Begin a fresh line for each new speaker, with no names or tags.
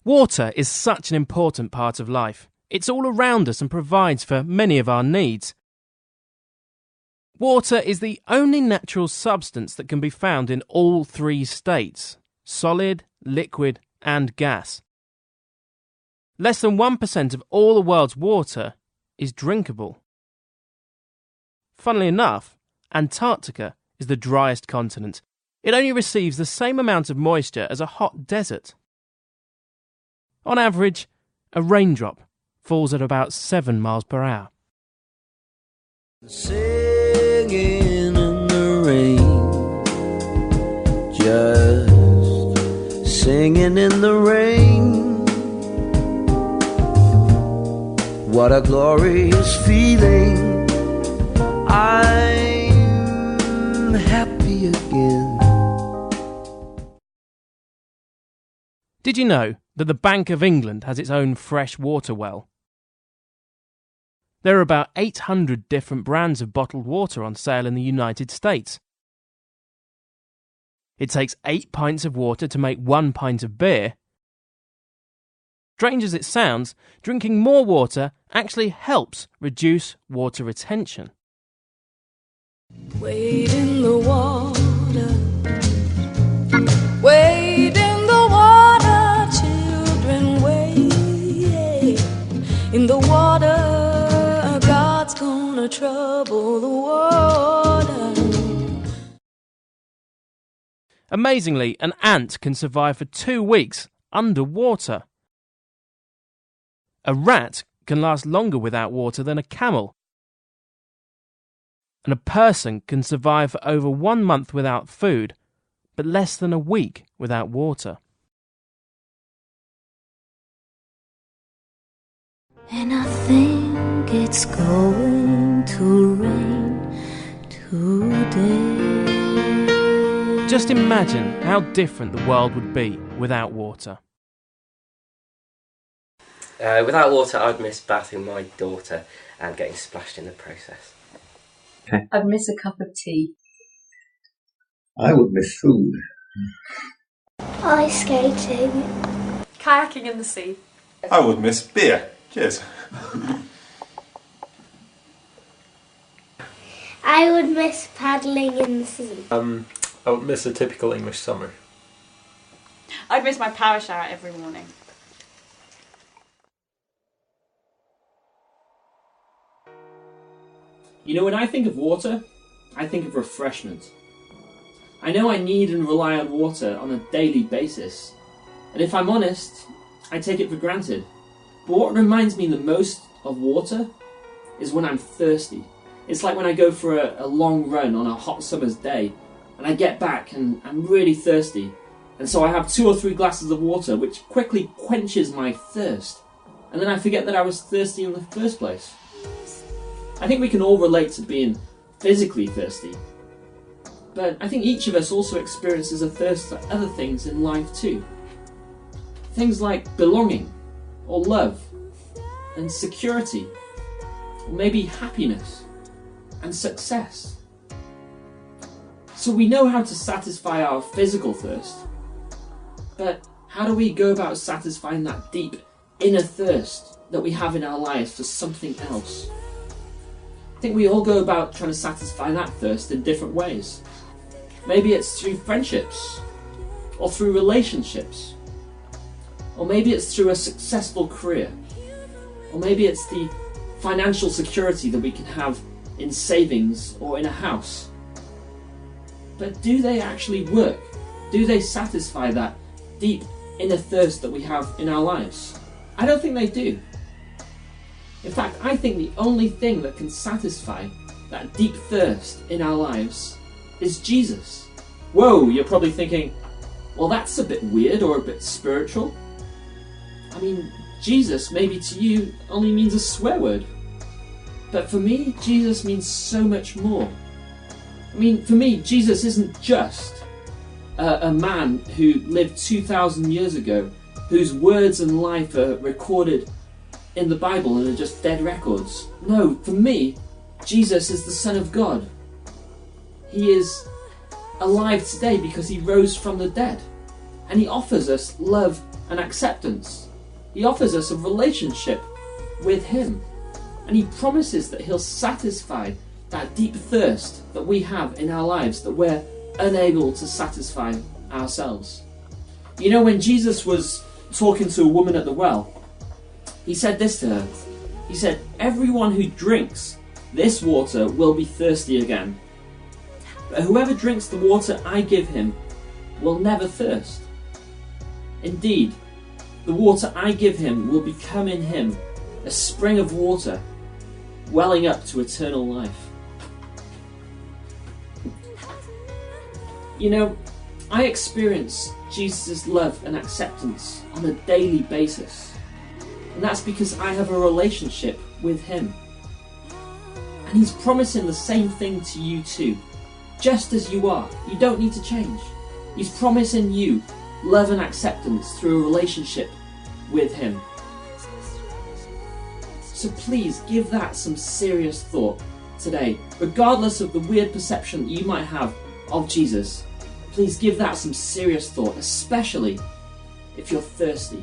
Water is such an important part of life. It's all around us and provides for many of our needs. Water is the only natural substance that can be found in all three states: solid, liquid, and gas. Less than 1% of all the world's water is drinkable. Funnily enough, Antarctica is the driest continent. It only receives the same amount of moisture as a hot desert. On average, a raindrop falls at about 7 miles per hour.
Singing in the rain, just singing in the rain. What a glorious feeling, I'm happy again.
Did you know that the Bank of England has its own fresh water well? There are about 800 different brands of bottled water on sale in the United States. It takes 8 pints of water to make 1 pint of beer. Strange as it sounds, drinking more water actually helps reduce water retention.
Wade in the water, wade in the water, children, wade in the water, God's gonna trouble the water.
Amazingly, an ant can survive for 2 weeks underwater. A rat can last longer without water than a camel. And a person can survive for over 1 month without food, but less than a week without water.
And I think it's going to rain today.
Just imagine how different the world would be without water.
Without water, I'd miss bathing my daughter and getting splashed in the process.
Okay.
I'd miss a cup of tea.
I would miss food.
Ice skating.
Kayaking in the sea.
I would miss beer. Cheers.
I would miss paddling in the sea.
I would miss a typical English summer.
I'd miss my power shower every morning.
You know, when I think of water, I think of refreshment. I know I need and rely on water on a daily basis. And if I'm honest, I take it for granted. But what reminds me the most of water is when I'm thirsty. It's like when I go for a long run on a hot summer's day, and I get back and I'm really thirsty. And so I have 2 or 3 glasses of water, which quickly quenches my thirst. And then I forget that I was thirsty in the first place. I think we can all relate to being physically thirsty. But I think each of us also experiences a thirst for other things in life too. Things like belonging, or love, and security, or maybe happiness, and success. So we know how to satisfy our physical thirst, but how do we go about satisfying that deep inner thirst that we have in our lives for something else? I think we all go about trying to satisfy that thirst in different ways. Maybe it's through friendships, or through relationships, or maybe it's through a successful career, or maybe it's the financial security that we can have in savings or in a house. But do they actually work? Do they satisfy that deep inner thirst that we have in our lives? I don't think they do. In fact, I think the only thing that can satisfy that deep thirst in our lives is Jesus. Whoa, you're probably thinking, well, that's a bit weird or a bit spiritual. I mean, Jesus maybe to you only means a swear word. But for me, Jesus means so much more. I mean, for me, Jesus isn't just a man who lived 2,000 years ago, whose words and life are recorded in the Bible and are just dead records. No, for me, Jesus is the Son of God. He is alive today because he rose from the dead. And he offers us love and acceptance. He offers us a relationship with him. And he promises that he'll satisfy that deep thirst that we have in our lives that we're unable to satisfy ourselves. You know, when Jesus was talking to a woman at the well, he said this to her. He said, "Everyone who drinks this water will be thirsty again. But whoever drinks the water I give him will never thirst. Indeed, the water I give him will become in him a spring of water, welling up to eternal life." You know, I experience Jesus' love and acceptance on a daily basis. And that's because I have a relationship with him. And he's promising the same thing to you too. Just as you are. You don't need to change. He's promising you love and acceptance through a relationship with him. So please give that some serious thought today. Regardless of the weird perception that you might have of Jesus, please give that some serious thought, especially if you're thirsty.